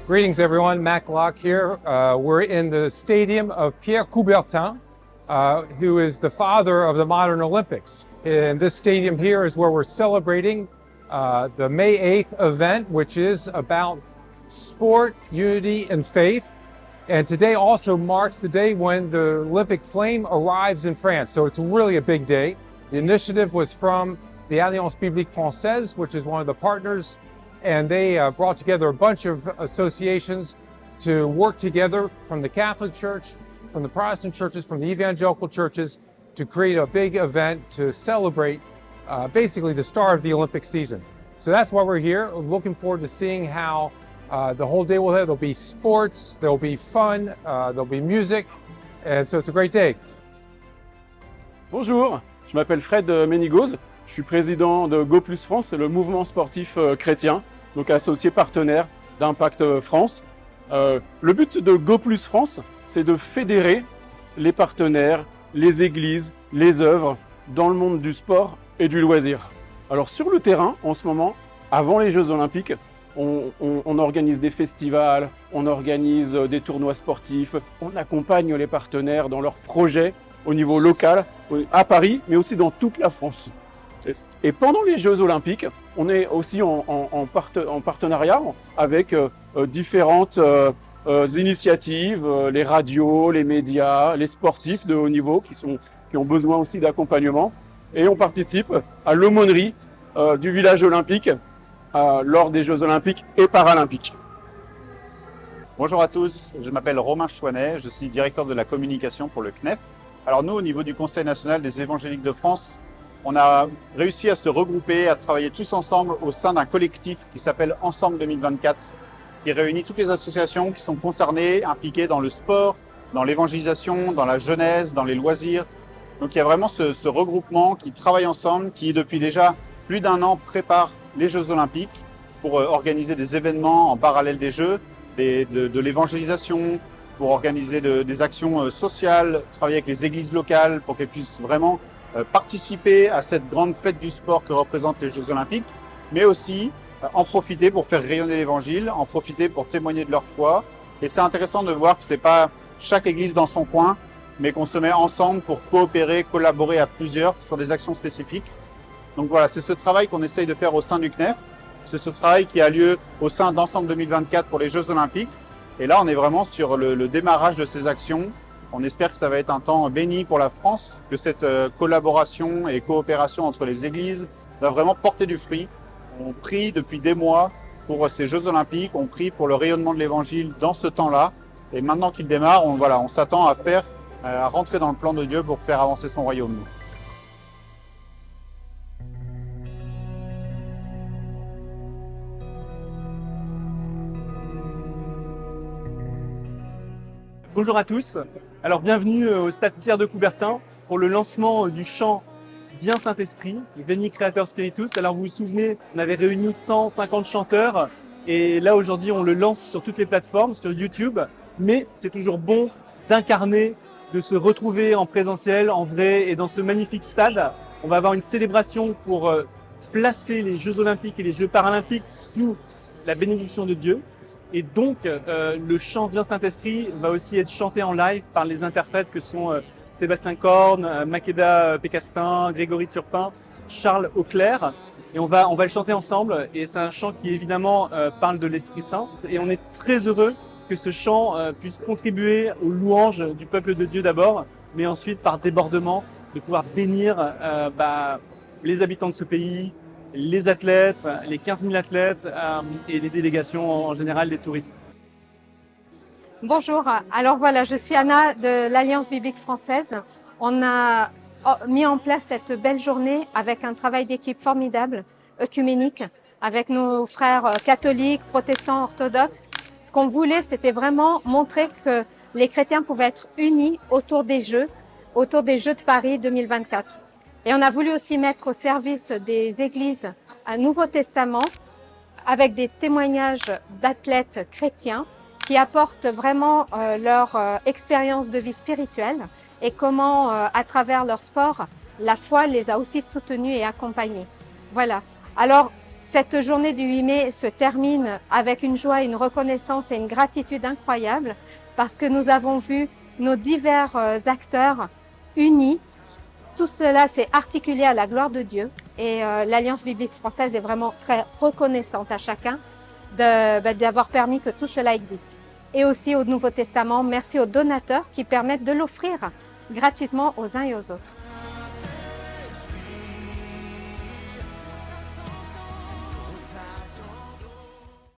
Greetings, everyone. Matt Glock here. We're in the stadium of Pierre Coubertin, who is the father of the modern Olympics. And this stadium here is where we're celebrating the May 8th event, which is about sport, unity, and faith. And today also marks the day when the Olympic flame arrives in France. So it's really a big day. The initiative was from the Alliance Biblique Française, which is one of the partners, and they brought together a bunch of associations to work together from the Catholic Church, from the Protestant churches, from the evangelical churches to create a big event to celebrate basically the start of the Olympic season. So that's why we're here. We're looking forward to seeing how the whole day will have. There'll be sports, there'll be fun, there'll be music, and so it's a great day. Bonjour, je m'appelle Fred Ménigoz. Je suis président de Go Plus France, c'est le mouvement sportif chrétien, donc associé partenaire d'Impact France. Le but de Go Plus France, c'est de fédérer les partenaires, les églises, les œuvres dans le monde du sport et du loisir. Alors sur le terrain, en ce moment, avant les Jeux Olympiques, on organise des festivals, on organise des tournois sportifs, on accompagne les partenaires dans leurs projets au niveau local, à Paris, mais aussi dans toute la France. Et pendant les Jeux Olympiques, on est aussi en partenariat avec différentes initiatives, les radios, les médias, les sportifs de haut niveau qui ont besoin aussi d'accompagnement. Et on participe à l'aumônerie du village olympique lors des Jeux Olympiques et Paralympiques. Bonjour à tous, je m'appelle Romain Chouanet, je suis directeur de la communication pour le CNEF. Alors nous, au niveau du Conseil national des évangéliques de France, on a réussi à se regrouper, à travailler tous ensemble au sein d'un collectif qui s'appelle Ensemble 2024, qui réunit toutes les associations qui sont concernées, impliquées dans le sport, dans l'évangélisation, dans la jeunesse, dans les loisirs. Donc il y a vraiment ce regroupement qui travaille ensemble, qui depuis déjà plus d'un an prépare les Jeux Olympiques pour organiser des événements en parallèle des Jeux, de l'évangélisation, pour organiser des actions sociales, travailler avec les églises locales pour qu'elles puissent vraiment participer à cette grande fête du sport que représentent les Jeux Olympiques, mais aussi en profiter pour faire rayonner l'Évangile, en profiter pour témoigner de leur foi. Et c'est intéressant de voir que c'est pas chaque église dans son coin, mais qu'on se met ensemble pour coopérer, collaborer à plusieurs sur des actions spécifiques. Donc voilà, c'est ce travail qu'on essaye de faire au sein du CNEF. C'est ce travail qui a lieu au sein d'Ensemble 2024 pour les Jeux Olympiques. Et là, on est vraiment sur le démarrage de ces actions. On espère que ça va être un temps béni pour la France, que cette collaboration et coopération entre les églises va vraiment porter du fruit. On prie depuis des mois pour ces Jeux Olympiques, on prie pour le rayonnement de l'Évangile dans ce temps-là. Et maintenant qu'il démarre, on s'attend à rentrer dans le plan de Dieu pour faire avancer son royaume. Bonjour à tous, alors bienvenue au stade Pierre de Coubertin pour le lancement du chant Viens Saint-Esprit, Veni Creator Spiritus. Alors vous vous souvenez, on avait réuni 150 chanteurs et là aujourd'hui on le lance sur toutes les plateformes, sur YouTube, mais c'est toujours bon d'incarner, de se retrouver en présentiel, en vrai, et dans ce magnifique stade, on va avoir une célébration pour placer les Jeux Olympiques et les Jeux Paralympiques sous la bénédiction de Dieu. Et donc, le chant Viens Saint-Esprit va aussi être chanté en live par les interprètes que sont Sébastien Corne, Makeda Pécastin, Grégory Turpin, Charles Auclair. Et on va le chanter ensemble. Et c'est un chant qui évidemment parle de l'Esprit Saint. Et on est très heureux que ce chant puisse contribuer aux louanges du peuple de Dieu d'abord, mais ensuite par débordement, de pouvoir bénir les habitants de ce pays, les athlètes, les 15 000 athlètes et les délégations en général, les touristes. Bonjour, alors voilà, je suis Anna de l'Alliance Biblique Française. On a mis en place cette belle journée avec un travail d'équipe formidable, œcuménique, avec nos frères catholiques, protestants, orthodoxes. Ce qu'on voulait, c'était vraiment montrer que les chrétiens pouvaient être unis autour des Jeux de Paris 2024. Et on a voulu aussi mettre au service des églises un Nouveau Testament avec des témoignages d'athlètes chrétiens qui apportent vraiment leur expérience de vie spirituelle et comment, à travers leur sport, la foi les a aussi soutenus et accompagnés. Voilà. Alors, Cette journée du 8 mai se termine avec une joie, une reconnaissance et une gratitude incroyable parce que nous avons vu nos divers acteurs unis. Tout cela s'est articulé à la gloire de Dieu et l'Alliance biblique française est vraiment très reconnaissante à chacun d'avoir permis que tout cela existe. Et aussi au Nouveau Testament, merci aux donateurs qui permettent de l'offrir gratuitement aux uns et aux autres.